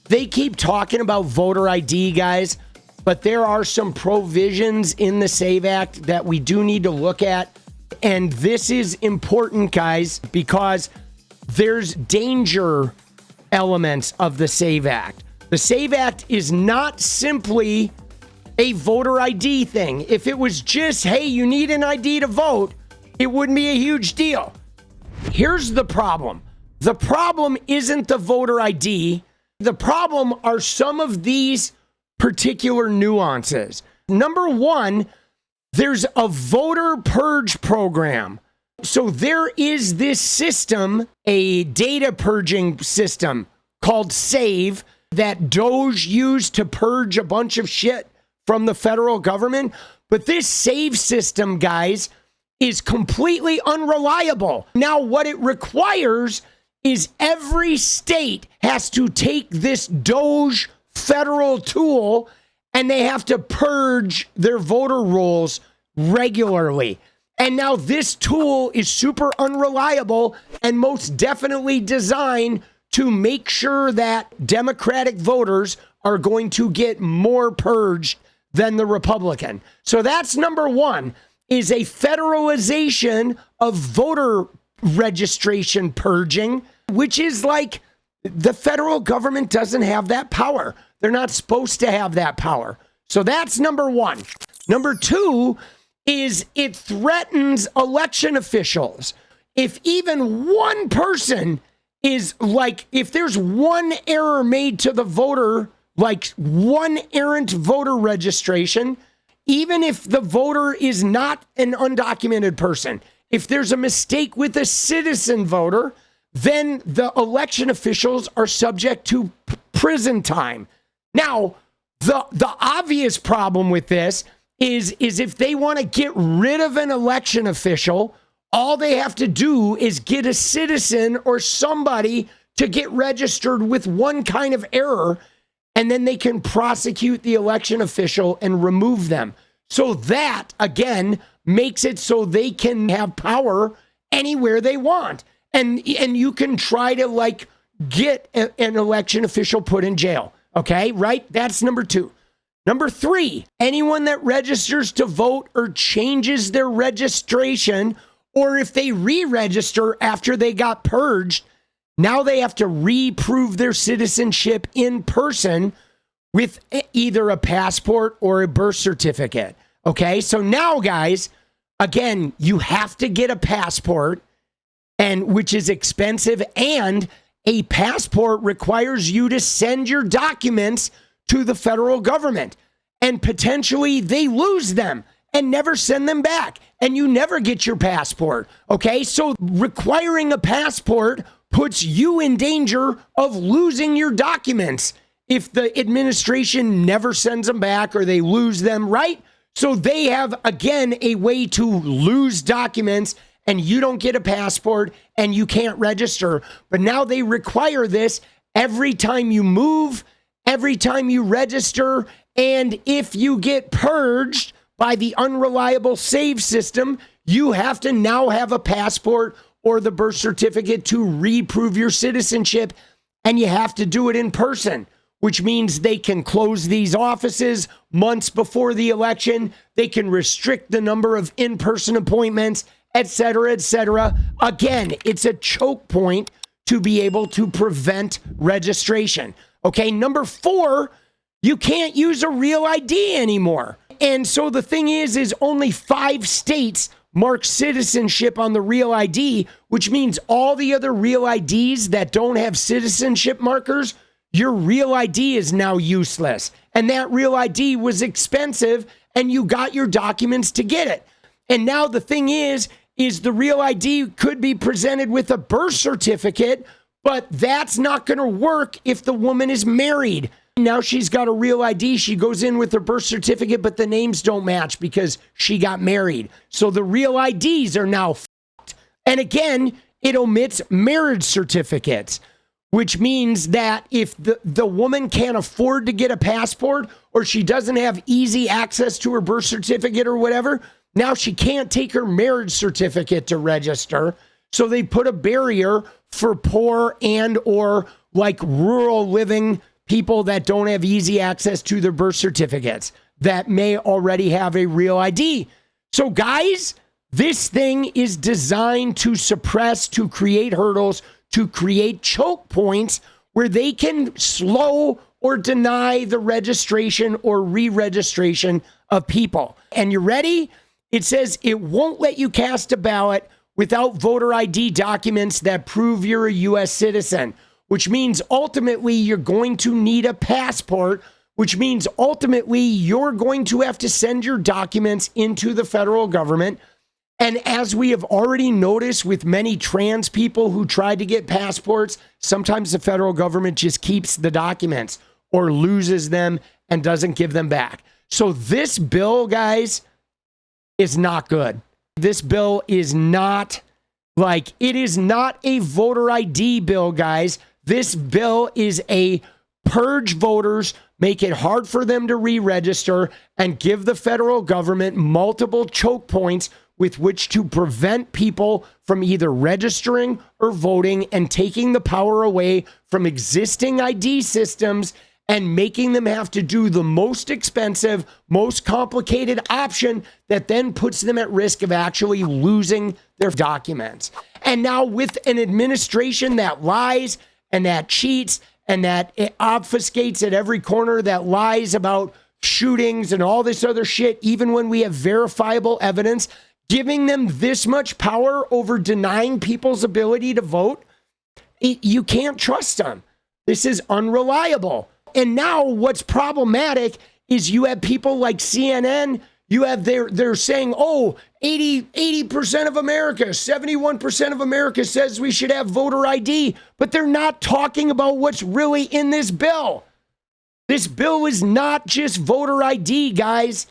they keep talking about voter ID, guys, but there are some provisions in the SAVE Act that we do need to look at. And this is important, guys, because there's danger elements of the SAVE Act. The SAVE Act is not simply a voter ID thing. If it was just, hey, you need an ID to vote, it wouldn't be a huge deal. Here's the problem. The problem isn't the voter ID. The problem are some of these particular nuances. Number one, there's a voter purge program. So there is this system, a data purging system called SAVE that DOJ used to purge a bunch of shit from the federal government. But this SAVE system, guys, is completely unreliable. Now, what it requires is every state has to take this DOJ federal tool and they have to purge their voter rolls regularly. And now this tool is super unreliable and most definitely designed to make sure that Democratic voters are going to get more purged than the Republican. So that's number one, is a federalization of voter registration purging, which is like the federal government doesn't have that power. They're not supposed to have that power. So that's number one. Number two is it threatens election officials. If even one person is like, if there's one error made to the voter, like one errant voter registration, even if the voter is not an undocumented person, if there's a mistake with a citizen voter, then the election officials are subject to prison time. Now, the obvious problem with this is if they want to get rid of an election official, all they have to do is get a citizen or somebody to get registered with one kind of error, and then they can prosecute the election official and remove them. So that, again, makes it so they can have power anywhere they want. And you can try to, like, get an election official put in jail. Okay, right? That's number two. Number three, anyone that registers to vote or changes their registration, or if they re-register after they got purged, now they have to reprove their citizenship in person with either a passport or a birth certificate. Okay, so now, guys, again, you have to get a passport, and which is expensive, and a passport requires you to send your documents to the federal government, and potentially they lose them and never send them back, and you never get your passport. Okay, so requiring a passport puts you in danger of losing your documents if the administration never sends them back or they lose them, right? So they have, again, a way to lose documents, and you don't get a passport and you can't register. But now they require this every time you move, every time you register, and if you get purged by the unreliable SAVE system, you have to now have a passport or the birth certificate to reprove your citizenship, and you have to do it in person, which means they can close these offices months before the election. They can restrict the number of in-person appointments, et cetera, et cetera. Again, it's a choke point to be able to prevent registration. Okay, number four, you can't use a real ID anymore. And so the thing is only 5 states mark citizenship on the real ID, which means all the other real IDs that don't have citizenship markers, your real ID is now useless. And that real ID was expensive, and you got your documents to get it. And now the thing is the real ID could be presented with a birth certificate, but that's not going to work if the woman is married. Now she's got a real ID. She goes in with her birth certificate, but the names don't match because she got married. So the real IDs are now fucked. And again, it omits marriage certificates, which means that if the woman can't afford to get a passport, or she doesn't have easy access to her birth certificate or whatever, now she can't take her marriage certificate to register. So they put a barrier for poor and or like rural living people that don't have easy access to their birth certificates that may already have a real ID. So guys, this thing is designed to suppress, to create hurdles, to create choke points where they can slow or deny the registration or re-registration of people. And you ready? It says it won't let you cast a ballot without voter ID documents that prove you're a U.S. citizen, which means ultimately you're going to need a passport, which means ultimately you're going to have to send your documents into the federal government. And as we have already noticed with many trans people who tried to get passports, sometimes the federal government just keeps the documents or loses them and doesn't give them back. So this bill, guys, is not good. This bill is not it is not a voter ID bill, guys. This bill is a purge voters, make it hard for them to re-register, and give the federal government multiple choke points with which to prevent people from either registering or voting, and taking the power away from existing ID systems and making them have to do the most expensive, most complicated option that then puts them at risk of actually losing their documents. And now with an administration that lies and that cheats and that it obfuscates at every corner, that lies about shootings and all this other shit, even when we have verifiable evidence, giving them this much power over denying people's ability to vote, you can't trust them. This is unreliable. And now what's problematic is you have people like CNN, you have they're saying, oh, 80% of America, 71% of America says we should have voter ID, but they're not talking about what's really in this bill. This bill is not just voter ID, guys.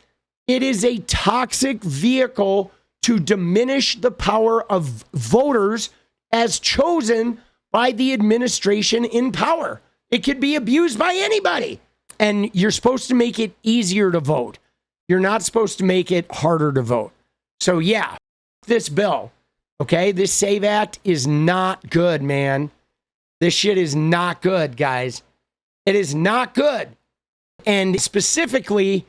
It is a toxic vehicle to diminish the power of voters as chosen by the administration in power. It could be abused by anybody. And you're supposed to make it easier to vote. You're not supposed to make it harder to vote. So yeah, this bill, okay? This SAVE Act is not good, man. This shit is not good, guys. It is not good. And specifically,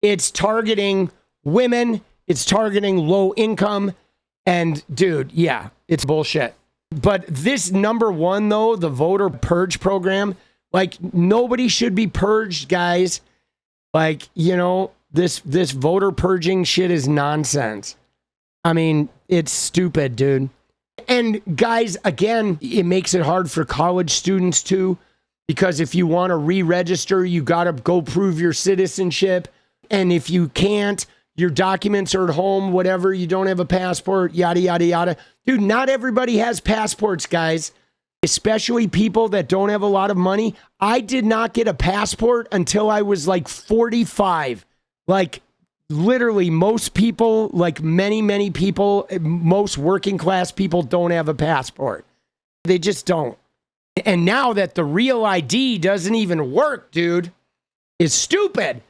it's targeting women. It's targeting low income. And dude, yeah, it's bullshit. But this number one, though, the voter purge program, nobody should be purged, guys. This voter purging shit is nonsense. I mean, it's stupid, dude. And guys, again, it makes it hard for college students too, because if you want to re-register, you got to go prove your citizenship. And if you can't, your documents are at home, whatever, you don't have a passport, yada, yada, yada. Dude, not everybody has passports, guys, especially people that don't have a lot of money. I did not get a passport until I was 45. Literally, most people, many people, most working class people don't have a passport. They just don't. And now that the real ID doesn't even work, dude, is stupid.